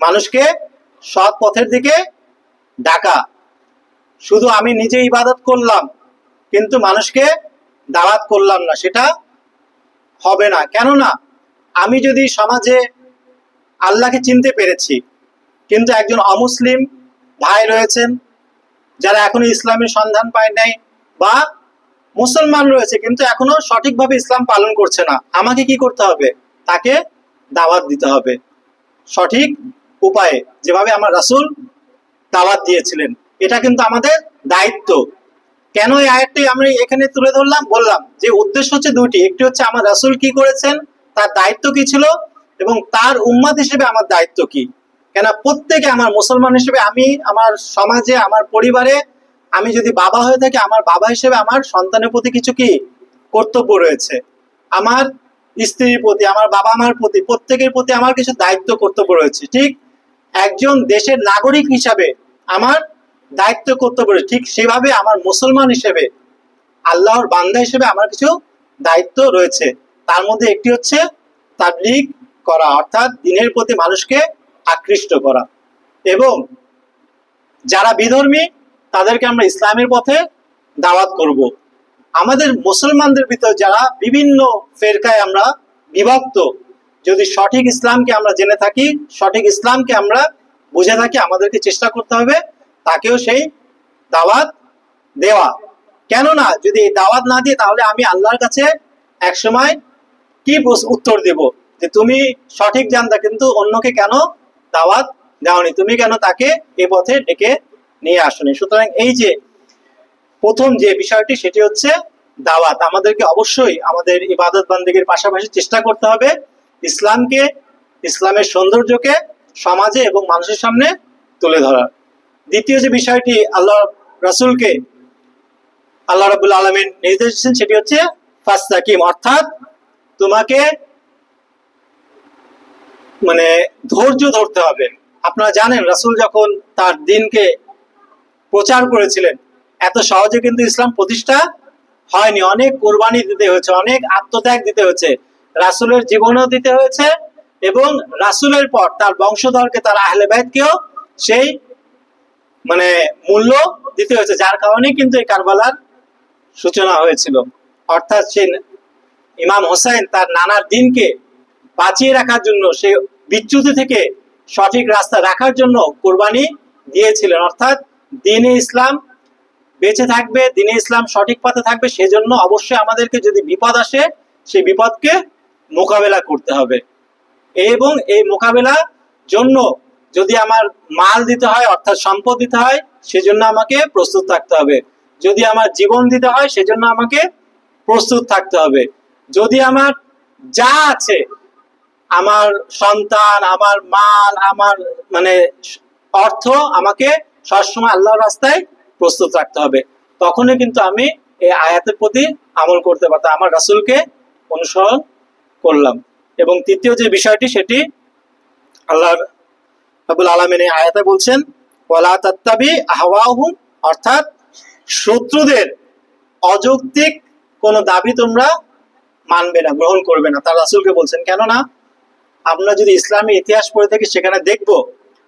মানুষকে সৎ পথের দিকে ডাকা। শুধু আমি নিজে ইবাদত করলাম কিন্তু মানুষকে দাওয়াত করলাম না, সেটা হবে না। কেননা আমি যদি সমাজে আল্লাহকে চিনতে পেরেছি, কিন্তু একজন অমুসলিম ভাই রয়েছেন যারা এখনো ইসলামের সন্ধান পায় নাই, বা মুসলমান রয়েছে কিন্তু এখনো সঠিকভাবে ইসলাম পালন করছে না, আমাকে কি করতে হবে? তাকে দাওয়াত দিতে হবে সঠিক উপায়ে, যেভাবে আমার রাসূল দাওয়াত দিয়েছিলেন। এটা কিন্তু আমাদের দায়িত্ব। কেন এই আয়াতটি আমরা এখানে তুলে ধরলাম? বললাম যে উদ্দেশ্য হচ্ছে দুটি, একটি হচ্ছে আমার রাসূল কি করেছেন, তার দায়িত্ব কি ছিল, এবং তার উম্মত হিসেবে আমার দায়িত্ব কি। কেন প্রত্যেকে, আমার মুসলমান হিসেবে আমি আমার সমাজে, আমার পরিবারে, আমি যদি বাবা হয়ে থাকি, আমার বাবা হিসেবে আমার সন্তানের প্রতি কিছু কি কর্তব্য রয়েছে, আমার স্ত্রীর প্রতি, আমার বাবা মার প্রতি, প্রত্যেকের প্রতি আমার কিছু দায়িত্ব কর্তব্য রয়েছে। ঠিক একজন দেশের নাগরিক হিসাবে আমার দায়িত্ব কর্তব্য রয়েছে, ঠিক সেভাবে আমার মুসলমান হিসেবে, আল্লাহর বান্দা হিসেবে আমার কিছু দায়িত্ব রয়েছে। তার মধ্যে একটি হচ্ছে তাবলীগ করা, অর্থাৎ দ্বীনের প্রতি মানুষকে আকৃষ্ট করা, এবং যারা বিধর্মী তাদেরকে আমরা ইসলামের পথে দাওয়াত করব। আমাদের মুসলমানদের ভিতর যারা বিভিন্ন ফেরকায় আমরা বিভক্ত, যদি সঠিক ইসলামকে আমরা জেনে থাকি, সঠিক ইসলামকে আমরা বুঝে থাকি, আমাদেরকে চেষ্টা করতে হবে তাকেও সেই দাওয়াত দেওয়া। কেননা যদি এই দাওয়াত না দিই তাহলে আমি আল্লাহর কাছে একসময় কি উত্তর দেব, যে তুমি সঠিক জানতা কিন্তু অন্যকে কেন দাওয়াত দাওনি, তুমি কেন তাকে এ পথে ডেকে নিয়ে আসনি। সুতরাং এই যে প্রথম যে বিষয়টি সেটি হচ্ছে দাওয়াত। আমাদেরকে অবশ্যই আমাদের ইবাদত বান্দেগীর পাশাপাশি চেষ্টা করতে হবে ইসলামকে, ইসলামের সৌন্দর্যকে সমাজে এবং মানুষের সামনে তুলে ধরার। দ্বিতীয় যে বিষয়টি আল্লাহ রাসূলকে আল্লাহ রাব্বুল আলামিন নির্দেশ দিয়েছেন সেটি হচ্ছে ফাস্তাকিম, অর্থাৎ তোমাকে মানে ধৈর্য ধরতে হবে। আপনারা জানেন রাসূল যখন তার দ্বীনকে প্রচার করেছিলেন, এত সহজে কিন্তু ইসলাম প্রতিষ্ঠা হয়নি। অনেক কোরবানি দিতে হয়েছে, অনেক আত্মত্যাগ দিতে হয়েছে, রাসূলের জীবনও দিতে হয়েছে এবং রাসূলের পর তার বংশধরকে, তার আহলে বাইতকেও সেই মানে মূল্য দিতে হয়েছে, যার কারণে কিন্তু এই কারবালার সূচনা হয়েছিল। অর্থাৎ সেই ইমাম হোসেন তার নানার দ্বীনকে বাঁচিয়ে রাখার জন্য, সে বিচ্যুতি থেকে সঠিক রাস্তা রাখার জন্য কোরবানি দিয়েছিলেন। অর্থাৎ দ্বীনে ইসলাম বেঁচে থাকবে, দ্বীনে ইসলাম সঠিক পথে থাকবে, সেজন্য অবশ্যই আমাদেরকে যদি বিপদ আসে সেই বিপদকে মোকাবেলা করতে হবে। এবং এই মোকাবেলার জন্য যদি আমার মাল দিতে হয়, অর্থাৎ সম্পদ দিতে হয়, সেজন্য আমাকে প্রস্তুত থাকতে হবে। যদি আমার জীবন দিতে হয় সেজন্য আমাকে প্রস্তুত থাকতে হবে। যদি আমার যা আছে, আমার সন্তান, আমার মাল, আমার মানে অর্থ, আমাকে সবসময় আল্লাহর রাস্তায় প্রস্তুত রাখতে হবে। তখনই কিন্তু আমি এই আয়াতের প্রতি আমল করতে পারতাম, আমার রাসূলকে অনুসরণ করলাম। এবং তৃতীয় যে বিষয়টি সেটি আল্লাহ রাব্বুল আলামিন এই আয়াতে বলছেন ওয়ালা তাত্তাবি আহওয়াহুম, অর্থাৎ শত্রুদের অযৌক্তিক কোন দাবি তোমরা মানবে না, গ্রহণ করবে না। তার রাসূলকে বলছেন, কেননা আমরা যদি ইসলামের ইতিহাস পড়ে থাকি সেখানে দেখব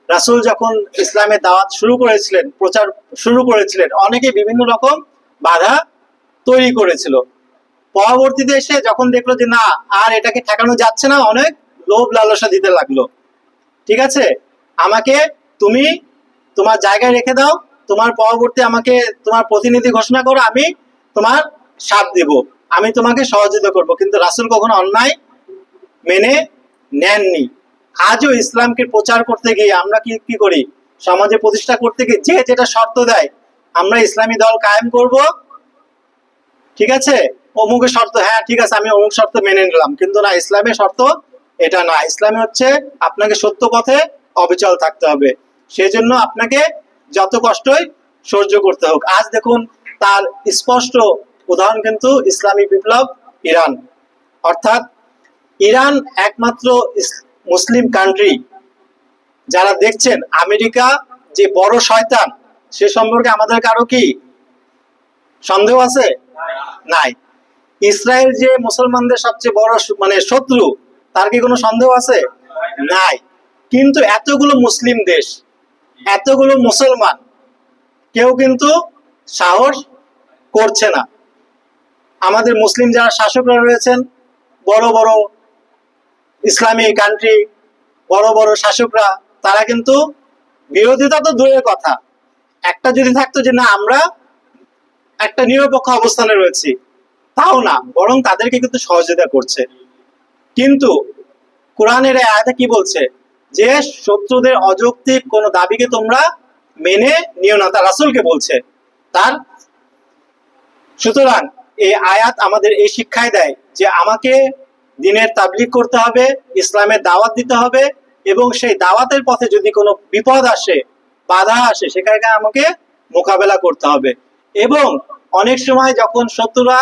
রাসূল যখন ইসলামের দাওয়াত শুরু করেছিলেন, প্রচার শুরু করেছিলেন, অনেকে বিভিন্ন রকম বাধা তৈরি করেছিল। পরবর্তীতে এসে যখন দেখলো যে না, আর এটাকে ঠেকানো যাচ্ছে না, অনেক লোভ লালসা দিতে লাগলো। ঠিক আছে, আমাকে তুমি তোমার জায়গায় রেখে দাও, তোমার পরবর্তী আমাকে তোমার প্রতিনিধি ঘোষণা করো, আমি তোমার সাথ দিব, আমি তোমাকে সহযোগিতা করব। কিন্তু রাসূল কখনো অন্যায় মেনে নেননি। আজও ইসলামকে প্রচার করতে গিয়ে আমরা কি করি, সমাজে প্রতিষ্ঠা করতে গিয়ে যে যেটা শর্ত দেয়, আমরা ইসলামী দল কায়েম করব, ঠিক আছে, অমুকের শর্ত, হ্যাঁ ঠিক আছে আমি অমুক শর্ত মেনে নিলাম, কিন্তু না, ইসলামের শর্ত এটা না। ইসলামে হচ্ছে আপনাকে সত্য পথে অবিচল থাকতে হবে, সেজন্য আপনাকে যত কষ্টই সহ্য করতে হোক। আজ দেখুন তার স্পষ্ট উদাহরণ কিন্তু ইসলামী বিপ্লব ইরান। অর্থাৎ ইরান একমাত্র মুসলিম কান্ট্রি যারা দেখছেন আমেরিকা যে বড় শয়তান, সে সম্পর্কে আমাদের কারো কি সন্দেহ আছে? নাই। ইসরায়েল যে মুসলমানদের সবচেয়ে বড় মানে শত্রু, তার কি কোনো সন্দেহ আছে? নাই। কিন্তু এতগুলো মুসলিম দেশ, এতগুলো মুসলমান, কেউ কিন্তু সাহস করছে না। আমাদের মুসলিম যারা শাসকরা রয়েছেন, বড় বড় ইসলামী কান্ট্রি, বড় বড় শাসকরা, তারা কিন্তু বিরোধিতা তো দূরের কথা, একটা যদি থাকতো যে না আমরা একটা নিরপেক্ষ অবস্থানে রয়েছি, তাও না, বরং তাদেরকে কিন্তু সহযোগিতা করছে। কিন্তু কোরআনের এই আয়াতে কি বলছে, যে শত্রুদের অযৌক্তিক কোন দাবিকে তোমরা মেনে নিও না, তার রাসূলকে বলছে তার। সুতরাং এই আয়াত আমাদের এই শিক্ষাই দেয় যে আমাকে দ্বীনের তাবলীগ করতে হবে, ইসলামের দাওয়াত দিতে হবে, এবং সেই দাওয়াতের পথে যদি কোনো বিপদ আসে, বাধা আসে, সেখানে আমাকে মোকাবেলা করতে হবে। এবং অনেক সময় যখন শত্রুরা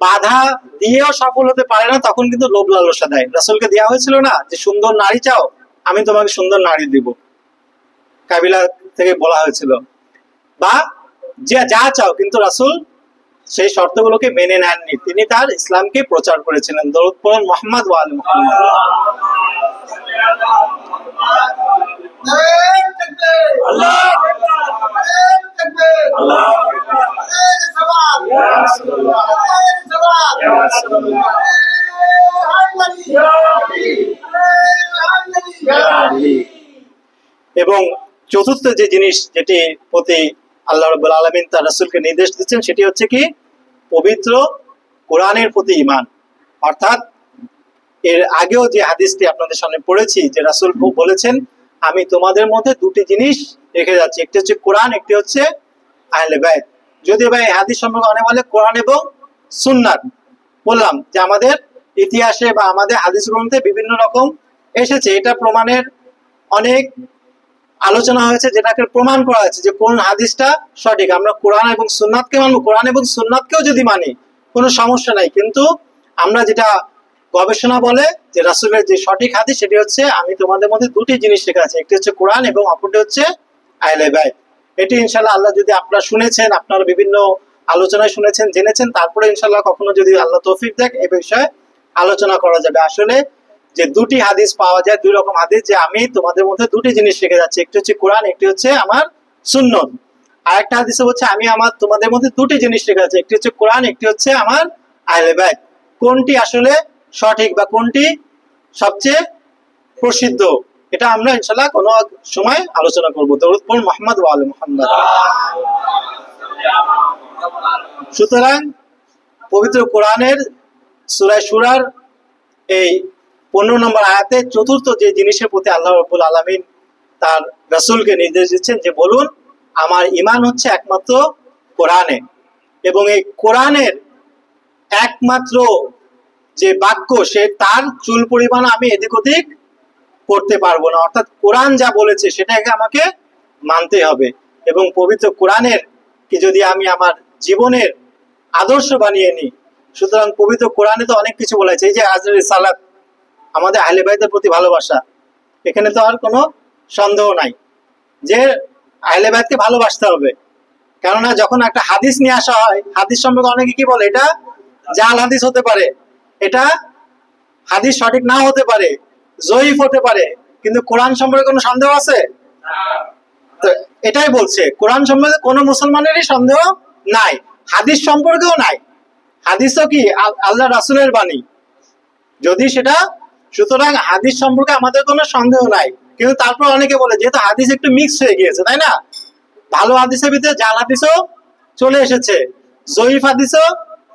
বাধা দিয়েও সফল হতে পারে না, তখন কিন্তু লোভ লালসা দেয়। রাসূলকে দেওয়া হয়েছিল না যে সুন্দর নারী চাও, আমি তোমাকে সুন্দর নারী দিব, কাবিলা থেকে বলা হয়েছিল, বা যে যা চাও, কিন্তু রাসূল সেই শর্তগুলোকে মেনে নেননি, তিনি তার ইসলামকে প্রচার করেছিলেন। দরুদ পড়ুন মুহাম্মদ ওয়া আলি মুহাম্মদ। এবং চতুর্থ যে জিনিস যেটি প্রতি আল্লাহ রাব্বুল আলামিন তার রাসূলকে নির্দেশ দিচ্ছেন সেটি হচ্ছে কি, পবিত্র কোরআনের প্রতি ঈমান। অর্থাৎ এর আগেও যে হাদিসটি আপনাদের সামনে পড়েছি, যে রাসূল বলেছেন আমি তোমাদের মধ্যে দুটি জিনিস রেখে যাচ্ছি, একটি হচ্ছে কোরআন, একটি হচ্ছে আহলে বাইত। যদিও বা এই হাদিস সম্পর্কে অনেক বলে কোরআন এবং সুন্নাত। বললাম যে আমাদের ইতিহাসে বা আমাদের হাদিস গ্রন্থে বিভিন্ন রকম এসেছে, এটা প্রমাণের অনেক আলোচনা হয়েছে, যেটাকে প্রমাণ করা হয়েছে যে কোন হাদিসটা সঠিক। আমরা কোরআন এবং সুন্নাতকে মানবো, কোরআন এবং সুন্নাতকেও যদি মানি কোনো সমস্যা নাই, কিন্তু আমরা যেটা গবেষণা বলে যে রাসূলের যে সঠিক হাদিস সেটি হচ্ছে আমি তোমাদের মধ্যে দুটি জিনিস শেখা আছে, একটি হচ্ছে কোরআন এবং অপরটি হচ্ছে আহলে বাইত। এটি ইনশাআল্লাহ আল্লাহ যদি আপনারা শুনেছেন, আপনারা বিভিন্ন আলোচনায় শুনেছেন, জেনেছেন, তারপরে ইনশাআল্লাহ কখনো যদি আল্লাহ তৌফিক দেয় এই বিষয়ে আলোচনা করা যাবে। আসলে যে দুটি হাদিস পাওয়া যায়, দুই রকম হাদিস, যে আমি তোমাদের মধ্যে দুটি জিনিস শিখে যাচ্ছি, একটি হচ্ছে কোরআন, একটি হচ্ছে আমার সুন্নত। আর একটা হাদিসে হচ্ছে আমি আমার তোমাদের মধ্যে দুটি জিনিস শিখে যাচ্ছি, একটি হচ্ছে কোরআন, একটি হচ্ছে আমার আহলে বাইত। কোনটি আসলে সঠিক বা কোনটি সবচেয়ে প্রসিদ্ধ, এটা আমরা ইনশাআল্লাহ কোনো সময় আলোচনা করবো। দরুদ পড়ুন মুহাম্মদ ওয়া আলি মুহাম্মদ। সুতরাং পবিত্র কোরআনের সূরা শুরার এই 15 নম্বর আয়াতে চতুর্থ যে জিনিসের প্রতি আল্লাহ রাব্বুল আলামিন তার রাসূলকে নির্দেশ দিচ্ছেন যে বলুন আমার ঈমান হচ্ছে একমাত্র কোরআনে, এবং এই কোরআনের একমাত্র যে বাক্য সে তার চুল পরিমাণ আমি এদিক ওদিক করতে পারবো না, অর্থাৎ কোরআন যা বলেছে সেটাকে আমাকে মানতে হবে। এবং পবিত্র কোরআনের কি যদি আমি আমার জীবনের আদর্শ বানিয়ে নিই, সুতরাং পবিত্র কোরআনে তো অনেক কিছু বলা হয়েছে। এই যে আজরি সালাত, আমাদের আহলে বাইতের প্রতি ভালোবাসা, এখানে তো আর কোনো সন্দেহ নাই যে আহলে বাইতকে ভালোবাসতে হবে। কেননা যখন একটা হাদিস নিয়ে আসা হয়, হাদিস সম্পর্কে অনেকে কি বলে এটা জাল হাদিস হতে পারে, এটা হাদিস সঠিক নাও হতে পারে, জয়ীফ হতে পারে, কিন্তু কোরআন সম্পর্কে কোনো সন্দেহ আছে? তো এটাই বলছে কোরআন সম্পর্কে কোনো মুসলমানেরই সন্দেহ নাই, হাদিস সম্পর্কেও নাই। হাদিসও কি আল্লাহ রাসূলের বাণী, যদি সেটা, সুতরাং হাদিস সম্পর্কে আমাদের কোনো সন্দেহ নাই। কিন্তু তারপর অনেকে বলে যেহেতু হাদিস একটু মিক্স হয়ে গিয়েছে, তাই না, ভালো হাদিসের ভিতরে জাল হাদিসও চলে এসেছে, জয়ীফ হাদিসও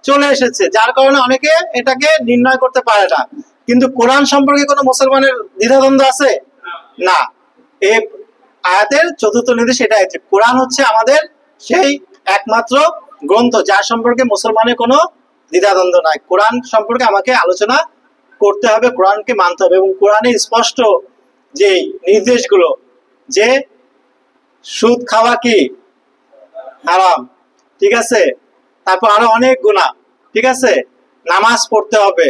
চলে এসেছে, যার কারণে অনেকে এটাকে নির্ণয় করতে পারে না। কিন্তু কোরআন সম্পর্কে কোনো মুসলমানের দ্বিধাদ্বন্দ্ব আছে না। এই আয়াতের চতুর্থ নির্দেশ এটাই যে কোরআন হচ্ছে আমাদের সেই একমাত্র গ্রন্থ যার সম্পর্কে মুসলমানের কোনো দ্বিধাদ্বন্দ্ব নাই। কোরআন সম্পর্কে আমাকে আলোচনা করতে হবে, কোরআনকে মানতে হবে, এবং কোরআনের স্পষ্ট যে নির্দেশগুলো যে সুদ খাওয়া কি হারাম, ঠিক আছে, তারপর আরো অনেক গুনাহ, ঠিক আছে, নামাজ পড়তে হবে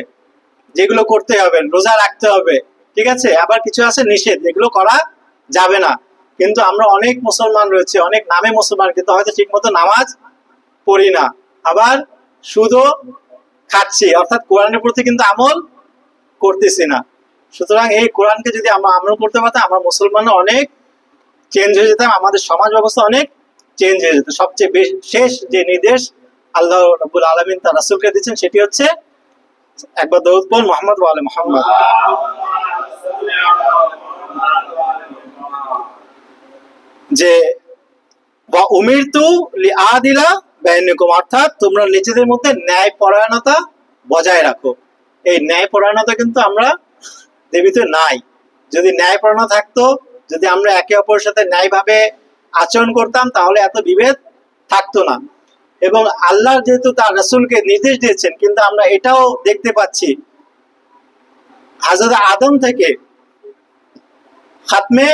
যেগুলো করতে হবে, রোজা রাখতে হবে, ঠিক আছে, আবার কিছু আছে নিষেধ, এগুলো করা যাবে না। কিন্তু আমরা অনেক মুসলমান রয়েছে, অনেক নামে মুসলমান, কিন্তু হয়তো ঠিক মতো নামাজ পড়ি না, আবার সুদও খাচ্ছি, অর্থাৎ কোরআনের প্রতি কিন্তু আমল করতেছি না। সুতরাং এই কোরআনকে যদি আমরা আমল করতে পারতাম, আমরা মুসলমানরা অনেক চেঞ্জ হয়ে যেতাম, আমাদের সমাজ ব্যবস্থা অনেক চেঞ্জ হয়ে যেত। সবচেয়ে শেষ যে নির্দেশ আল্লাহ রাব্বুল আলামিন তার রাসূলকে দিচ্ছেন সেটি হচ্ছে একবার দরুদ পড়ুন মুহাম্মদ ওয়া আলি মুহাম্মদ। যে ওয়া উমিরতু লিআদিলা বাইনাকুম, অর্থাৎ তোমরা নিজেদের মধ্যে ন্যায় পরায়ণতা বজায় রাখো। এই ন্যায় পরায়ণতা কিন্তু আমরা দেবিতে নাই। যদি ন্যায় পরায়ণতা থাকতো, যদি আমরা একে অপরের সাথে ন্যায়ভাবে আচরণ করতাম, তাহলে এত বিভেদ থাকতো না। এবং আল্লাহ যেহেতু তার রাসূলকে নির্দেশ দিয়েছেন, কিন্তু আমরা এটাও দেখতে পাচ্ছি হযরত আদম থেকে খাতমে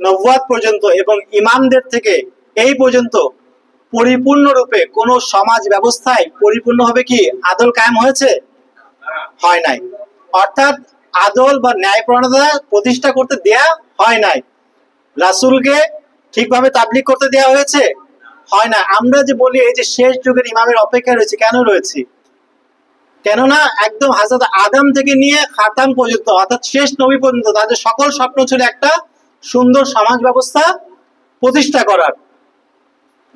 নবুয়াত পর্যন্ত এবং ইমামদের থেকে এই পর্যন্ত পরিপূর্ণরূপে কোন সমাজ ব্যবস্থায় পরিপূর্ণভাবে কি আদল কায়েম হয়েছে? হয় নাই। অর্থাৎ আদল বা ন্যায়পরায়ণতা প্রতিষ্ঠা করতে দেয়া হয় নাই। রাসূলকে ঠিকভাবে তাবলীগ করতে দেয়া হয়েছে? হয় না। আমরা যে বলি এই যে শেষ যুগের ইমামের অপেক্ষায় রয়েছে, কেন রয়েছি? কেননা একদম হযরত আদম থেকে নিয়ে খাতাম পর্যন্ত, অর্থাৎ শেষ নবী পর্যন্ত তাদের সকল স্বপ্ন ছিল একটা সুন্দর সমাজ ব্যবস্থা প্রতিষ্ঠা করার।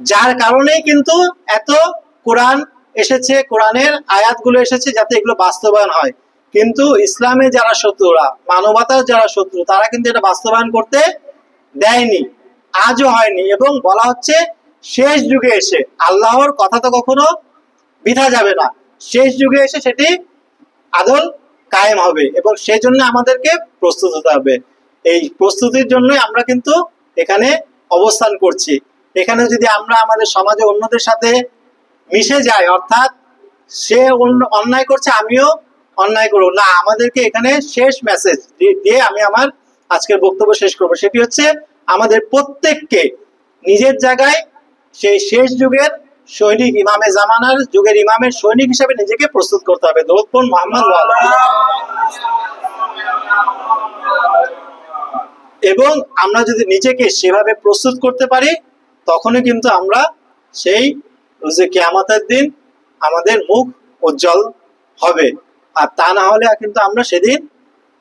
যার কারণেই কিন্তু এত কোরআন এসেছে, কোরআনের আয়াতগুলো এসেছে যাতে এগুলো বাস্তবায়ন হয়। কিন্তু ইসলামে যারা শত্রুরা, মানবতার যারা শত্রু, তারা কিন্তু এটা বাস্তবায়ন করতে দেয়নি, আজও হয়নি। এবং বলা হচ্ছে শেষ যুগে এসে আল্লাহর কথা তো কখনো বৃথা যাবে না, শেষ যুগে এসে সেটি আদল কায়েম হবে, এবং সেই জন্য আমাদেরকে প্রস্তুত হতে হবে। এই প্রস্তুতির জন্য আমরা কিন্তু এখানে অবস্থান করছি। এখানে যদি আমরা আমাদের সমাজে অন্যদের সাথে মিশে যায়, অর্থাৎ সে অন্যায় করছে আমিও অন্যায় করবো না। আমাদেরকে এখানে শেষ মেসেজ দিয়ে আমি আমার আজকের বক্তব্য শেষ করব, সেটি হচ্ছে আমাদের প্রত্যেককে নিজের জায়গায় সেই শেষ যুগের সৈনিক, ইমামে জামানার যুগের ইমামের সৈনিক হিসেবে নিজেকে প্রস্তুত করতে হবে। দরুদ পড়ুন মুহাম্মদ ওয়া আলা আলিহি। এবং আমরা যদি নিজেকে সেভাবে প্রস্তুত করতে পারি, তখনই কিন্তু আমরা সেই রোজে কিয়ামতের দিন আমাদের মুখ উজ্জ্বল হবে। আর তা না হলে কিন্তু আমরা সেদিন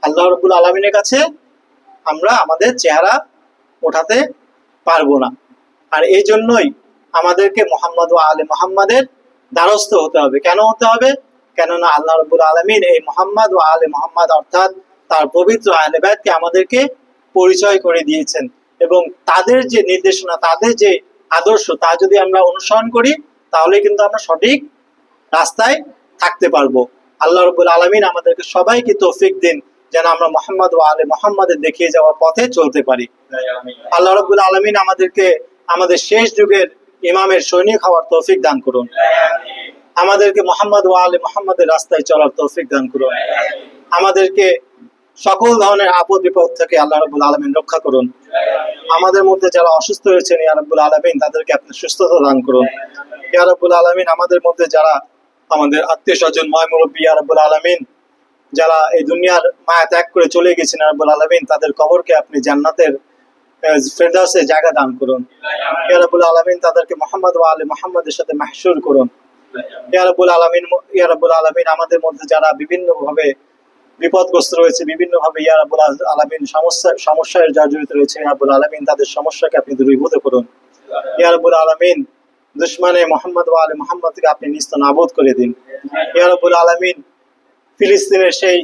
আল্লাহ রাব্বুল আলামিনের কাছে আমরা আমাদের চেহারা ওঠাতে পারবো না। আর এই জন্যই আমাদেরকে মুহাম্মদ ওয়া আলে মুহাম্মাদের দ্বারস্থ হতে হবে। কেন হতে হবে? কেননা আল্লাহ রাব্বুল আলামিন এই মুহাম্মদ ওয়া আলে মুহাম্মাদ অর্থাৎ তার পবিত্র আহলে বাইতকে আমাদেরকে পরিচয় করে দিয়েছেন, এবং তাদের যে নির্দেশনা, তাদের যে আদর্শ, তা যদি আমরা অনুসরণ করি তাহলে কিন্তু আমরা সঠিক রাস্তায় থাকতে পারবো। আল্লাহ রাব্বুল আলামিন আমাদেরকে সবাইকে তৌফিক দিন যেন আমরা মুহাম্মদ ওয়া আলে মুহাম্মাদের দেখিয়ে যাওয়া পথে চলতে পারি। আল্লাহ রাব্বুল আলামিন আমাদেরকে আমাদের শেষ যুগের ইমামের সৈনিক হওয়ার তৌফিক দান করুন। আমাদেরকে মুহাম্মদ ওয়া আলে মুহাম্মাদের রাস্তায় চলার তৌফিক দান করুন। আমাদেরকে সকল ধরনের আপদ বিপদ থেকে আল্লাহ রাব্বুল আলামিন রক্ষা করুন। আমাদের মধ্যে যারা অসুস্থ হয়েছেন ইয়া রাব্বুল আলামিন তাদেরকে আপনি সুস্থতা দান করুন। ইয়া রাব্বুল আলামিন আমাদের মধ্যে যারা আমাদের আত্মীয় স্বজন, ময় মুরব্বী, ইয়া রাব্বুল আলামিন যারা এই দুনিয়ার মায়া ত্যাগ করে চলে গেছেন, ইয়া রাব্বুল আলামিন তাদের কবরকে আপনি জান্নাতের ফেরদাউসে জায়গা দান করুন। ইয়া রাব্বুল আলামিন তাদেরকে মুহাম্মদ ওয়া আলে মুহাম্মাদের সাথে মাহশুর করুন। ইয়া রাব্বুল আলামিন আমাদের মধ্যে যারা বিভিন্ন ভাবে বিপদগ্রস্ত রয়েছে, বিভিন্ন ভাবে ইয়া রাব্বুল আলামিন সমস্যায় জর্জরিত রয়েছে, ইয়া রাব্বুল আলামিন তাদের সমস্যাকে আপনি দূরীভূত করুন। ইয়া রাব্বুল আলামিন দুশমনে মুহাম্মদ ওয়া আলে মুহাম্মাদকে আপনি নিস্তনাবুদ করে দিন। ইয়া রাব্বুল আলামিন ফিলিস্তিনের সেই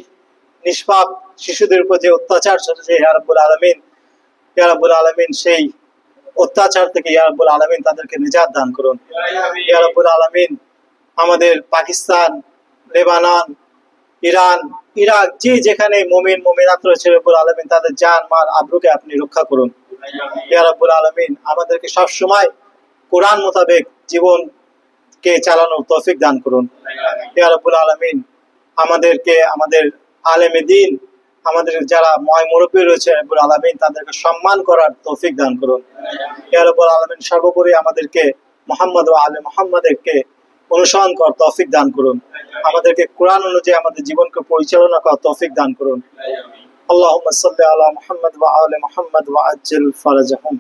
নিষ্পাপ শিশুদের উপর যে অত্যাচার চলছে, ইয়া রাব্বুল আলামিন সেই অত্যাচার থেকে ইয়া রাব্বুল আলামিন তাদেরকে নিজাত দান করুন। ইয়া রাব্বুল আলামিন আমাদের পাকিস্তান, লেবানন, ইরান, ইরাক, যে যেখানে মুমিন মুমিনাত রয়েছে, রাব্বুল আলামিন তাদের জান মাল আবরুকে আপনি রক্ষা করুন। ইয়া রাব্বুল আলামিন আমাদেরকে সব সময় কোরআন মোতাবেক জীবনকে চালানোর তৌফিক দান করুন। ইয়া রাব্বুল আলামিন আমাদেরকে আমাদের আলেমে দ্বীন, আমাদের যারা ময় মুরব্বী রয়েছে, রাব্বুল আলামিন তাদেরকে সম্মান করার তৌফিক দান করুন। ইয়া রাব্বুল আলামিন সর্বোপরি আমাদেরকে মুহাম্মদ ওয়া আলে মুহাম্মাদকে অনুসরণ করার তৌফিক দান করুন। আমাদেরকে কোরআন অনুযায়ী আমাদের জীবনকে পরিচালনা করার তৌফিক দান করুন। আল্লাহুম্মা সাল্লি আলা মুহাম্মাদ ওয়া আলি মুহাম্মাদ ওয়া আজ্জিল ফারাজাহুম।